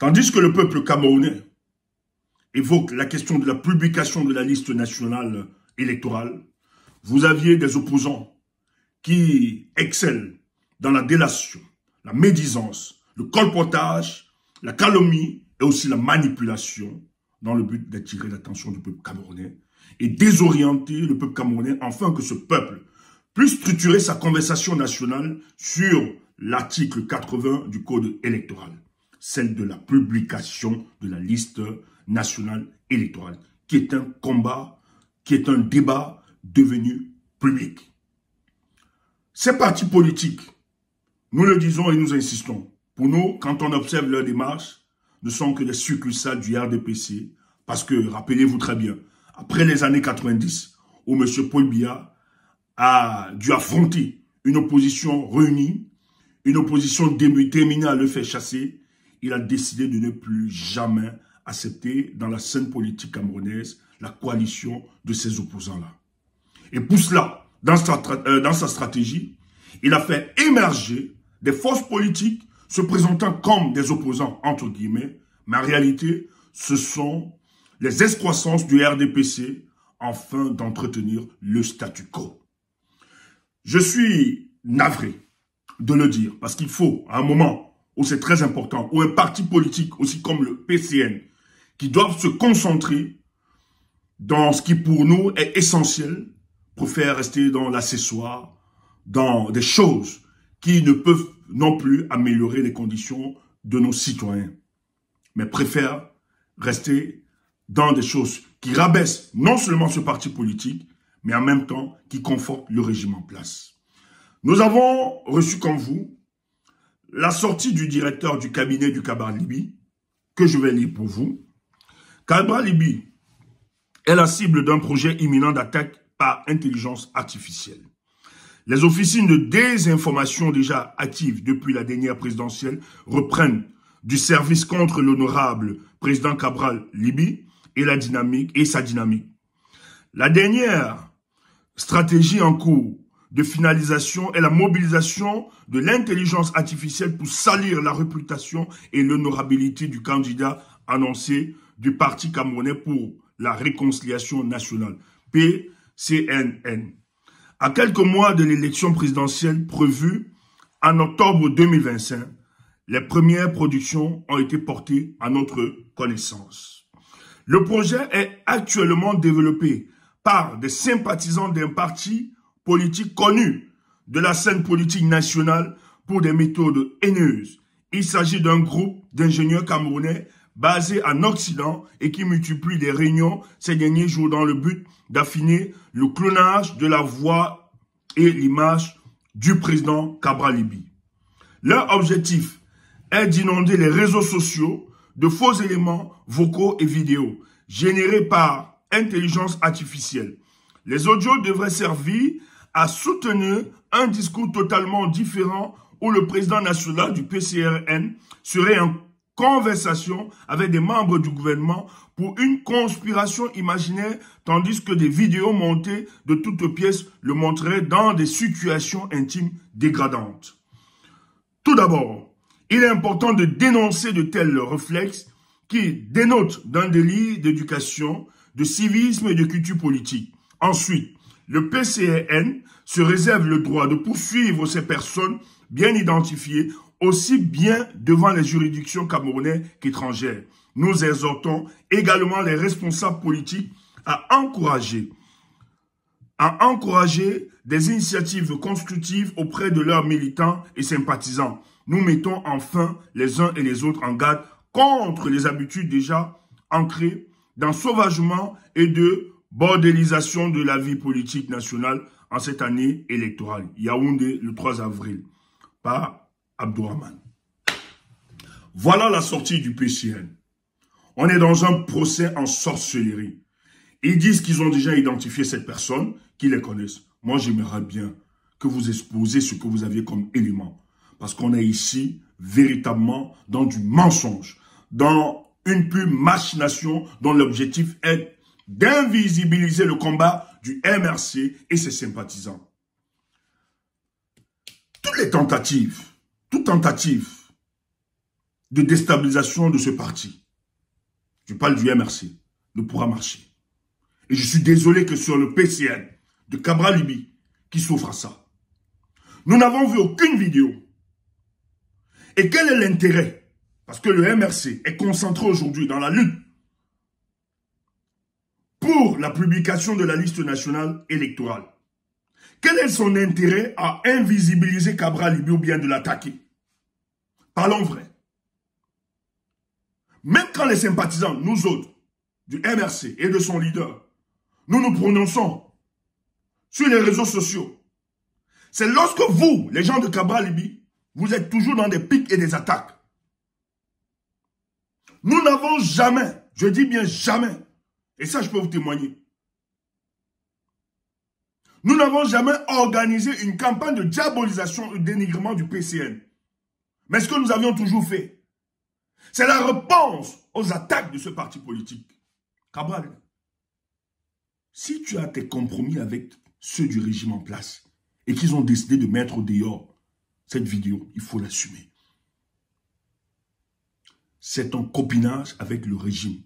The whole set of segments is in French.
Tandis que le peuple camerounais évoque la question de la publication de la liste nationale électorale, vous aviez des opposants qui excellent dans la délation, la médisance, le colportage, la calomnie et aussi la manipulation dans le but d'attirer l'attention du peuple camerounais et désorienter le peuple camerounais afin que ce peuple puisse structurer sa conversation nationale sur l'article 80 du Code électoral, celle de la publication de la liste nationale électorale, qui est un combat, qui est un débat devenu public. Ces partis politiques, nous le disons et nous insistons, pour nous, quand on observe leur démarche, ne sont que des succursales du RDPC, parce que, rappelez-vous très bien, après les années 90, où M. Paul Biya a dû affronter une opposition réunie, une opposition déterminée à le faire chasser, il a décidé de ne plus jamais accepter dans la scène politique camerounaise la coalition de ces opposants-là. Et pour cela, dans sa stratégie, il a fait émerger des forces politiques se présentant comme des opposants, entre guillemets, mais en réalité, ce sont les excroissances du RDPC afin d'entretenir le statu quo. Je suis navré de le dire, parce qu'il faut, à un moment où c'est très important, où un parti politique, aussi comme le PCN, qui doivent se concentrer dans ce qui pour nous est essentiel, préfère rester dans l'accessoire, dans des choses qui ne peuvent non plus améliorer les conditions de nos citoyens, mais préfère rester dans des choses qui rabaissent non seulement ce parti politique, mais en même temps qui confortent le régime en place. Nous avons reçu comme vous la sortie du directeur du cabinet du Kabra Libi, que je vais lire pour vous. Kabra Libi est la cible d'un projet imminent d'attaque par intelligence artificielle. Les officines de désinformation déjà actives depuis la dernière présidentielle reprennent du service contre l'honorable président Kabra Libi et sa dynamique. La dernière stratégie en cours de finalisation est la mobilisation de l'intelligence artificielle pour salir la réputation et l'honorabilité du candidat annoncé du Parti camerounais pour la réconciliation nationale, PCNN. À quelques mois de l'élection présidentielle prévue en octobre 2025, les premières productions ont été portées à notre connaissance. Le projet est actuellement développé par des sympathisants d'un parti politique connu de la scène politique nationale pour des méthodes haineuses. Il s'agit d'un groupe d'ingénieurs camerounais basés en Occident et qui multiplie des réunions ces derniers jours dans le but d'affiner le clonage de la voix et l'image du président Kabra Libi. Leur objectif est d'inonder les réseaux sociaux de faux éléments vocaux et vidéos générés par intelligence artificielle. Les audios devraient servir à soutenir un discours totalement différent où le président national du PCRN serait en conversation avec des membres du gouvernement pour une conspiration imaginaire, tandis que des vidéos montées de toutes pièces le montreraient dans des situations intimes dégradantes. Tout d'abord, il est important de dénoncer de tels réflexes qui dénotent d'un délit d'éducation, de civisme et de culture politique. Ensuite, le PCRN se réserve le droit de poursuivre ces personnes bien identifiées aussi bien devant les juridictions camerounaises qu'étrangères. Nous exhortons également les responsables politiques à encourager des initiatives constructives auprès de leurs militants et sympathisants. Nous mettons enfin les uns et les autres en garde contre les habitudes déjà ancrées d'ensauvagement et de bordélisation de la vie politique nationale en cette année électorale. Yaoundé, le 3 avril, par Abdourahmane. Voilà la sortie du PCN. On est dans un procès en sorcellerie. Ils disent qu'ils ont déjà identifié cette personne, qu'ils les connaissent. Moi, j'aimerais bien que vous exposez ce que vous aviez comme élément. Parce qu'on est ici véritablement dans du mensonge, dans une pure machination dont l'objectif est d'invisibiliser le combat du MRC et ses sympathisants. Toute tentative de déstabilisation de ce parti, je parle du MRC, ne pourra marcher. Et je suis désolé que sur le PCN de Cabral Libye, qui souffre à ça. Nous n'avons vu aucune vidéo. Et quel est l'intérêt? Parce que le MRC est concentré aujourd'hui dans la lutte pour la publication de la liste nationale électorale. Quel est son intérêt à invisibiliser Cabral Libye ou bien de l'attaquer? Parlons vrai. Même quand les sympathisants, nous autres, du MRC et de son leader, nous nous prononçons sur les réseaux sociaux, c'est lorsque vous, les gens de Cabral Libye, vous êtes toujours dans des pics et des attaques. Nous n'avons jamais, je dis bien jamais, et ça je peux vous témoigner, nous n'avons jamais organisé une campagne de diabolisation et de dénigrement du PCN. Mais ce que nous avions toujours fait, c'est la réponse aux attaques de ce parti politique. Cabral, si tu as tes compromis avec ceux du régime en place et qu'ils ont décidé de mettre au dehors cette vidéo, il faut l'assumer. C'est un copinage avec le régime.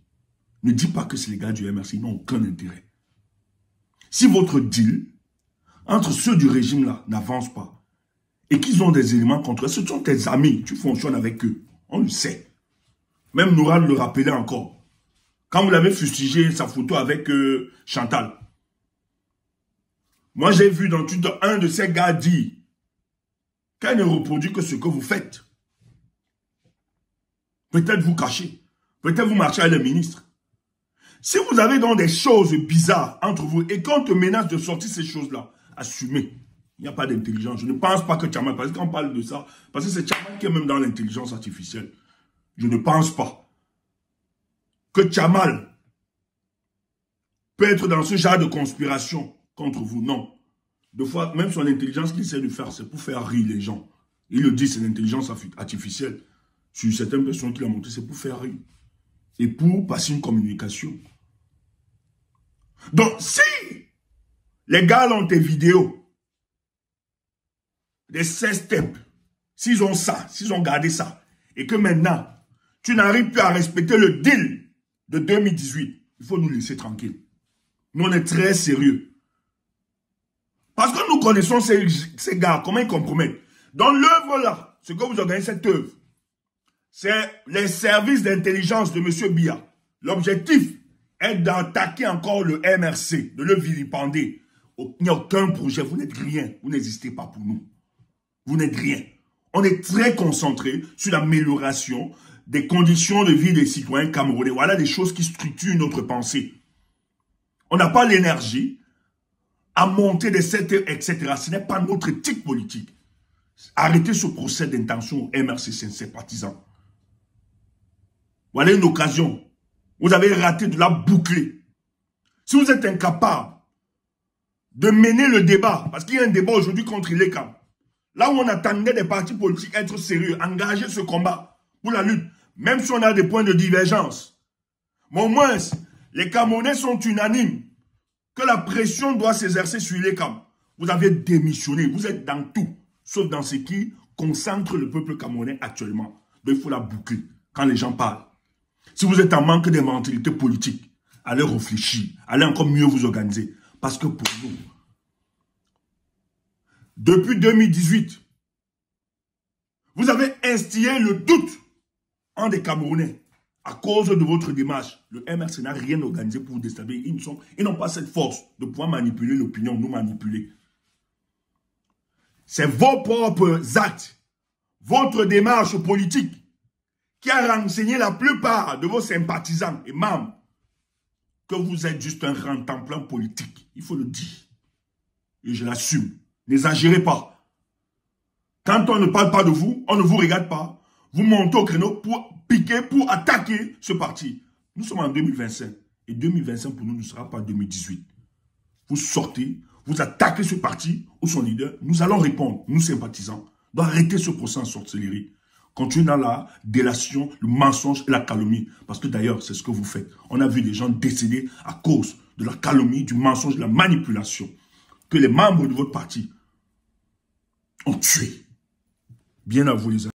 Ne dis pas que c'est les gars du MRC, ils n'ont aucun intérêt. Si votre deal entre ceux du régime là n'avance pas et qu'ils ont des éléments contre eux, ce sont tes amis, tu fonctionnes avec eux, on le sait. Même Noural le rappelait encore. Quand vous l'avez fustigé sa photo avec Chantal. Moi j'ai vu dans Twitter un de ces gars dire qu'elle ne reproduit que ce que vous faites. Peut-être vous cachez. Peut-être vous marchez avec le ministre. Si vous avez donc des choses bizarres entre vous et qu'on te menace de sortir ces choses-là, assumez. Il n'y a pas d'intelligence. Je ne pense pas que Tchamal, parce qu'on parle de ça, parce que c'est Tchamal qui est même dans l'intelligence artificielle. Je ne pense pas que Tchamal peut être dans ce genre de conspiration contre vous. Non. Des fois, même son intelligence qu'il essaie de faire, c'est pour faire rire les gens. Il le dit, c'est l'intelligence artificielle. Sur certaines personnes qu'il a montré, c'est pour faire rire. Et pour passer une communication. Donc, si les gars ont tes vidéos, des 16 steps, s'ils ont ça, s'ils ont gardé ça, et que maintenant, tu n'arrives plus à respecter le deal de 2018, il faut nous laisser tranquilles. Nous, on est très sérieux. Parce que nous connaissons ces gars, comment ils compromettent. Dans l'œuvre là, ce que vous organisez, cette œuvre, c'est les services d'intelligence de M. Biya. L'objectif est d'attaquer encore le MRC, de le vilipender. Il n'y a aucun projet, vous n'êtes rien, vous n'existez pas pour nous. Vous n'êtes rien. On est très concentré sur l'amélioration des conditions de vie des citoyens camerounais. Voilà des choses qui structurent notre pensée. On n'a pas l'énergie à monter des secteurs, etc. Ce n'est pas notre éthique politique. Arrêtez ce procès d'intention au MRC, ses partisans. Voilà une occasion. Vous avez raté de la boucler. Si vous êtes incapable de mener le débat, parce qu'il y a un débat aujourd'hui contre l'ECAM, là où on attendait des partis politiques être sérieux, engager ce combat pour la lutte, même si on a des points de divergence. Mais au moins, les Camerounais sont unanimes que la pression doit s'exercer sur l'ECAM. Vous avez démissionné, vous êtes dans tout, sauf dans ce qui concentre le peuple camerounais actuellement. Donc il faut la boucler quand les gens parlent. Si vous êtes en manque d'inventivité politique, allez réfléchir, allez encore mieux vous organiser. Parce que pour nous, depuis 2018, vous avez instillé le doute en des Camerounais. À cause de votre démarche, le MRC n'a rien organisé pour vous déstabiliser. Ils n'ont pas cette force de pouvoir manipuler l'opinion, nous manipuler. C'est vos propres actes, votre démarche politique qui a renseigné la plupart de vos sympathisants et membres que vous êtes juste un rentemplant politique. Il faut le dire. Et je l'assume. N'exagérez pas. Quand on ne parle pas de vous, on ne vous regarde pas. Vous montez au créneau pour piquer, pour attaquer ce parti. Nous sommes en 2025. Et 2025 pour nous ne sera pas 2018. Vous sortez, vous attaquez ce parti ou son leader. Nous allons répondre, nous sympathisants. On doit arrêter ce procès en sorcellerie. Continuez dans la délation, le mensonge et la calomnie. Parce que d'ailleurs, c'est ce que vous faites. On a vu des gens décéder à cause de la calomnie, du mensonge, de la manipulation. Que les membres de votre parti ont tué. Bien à vous les amis.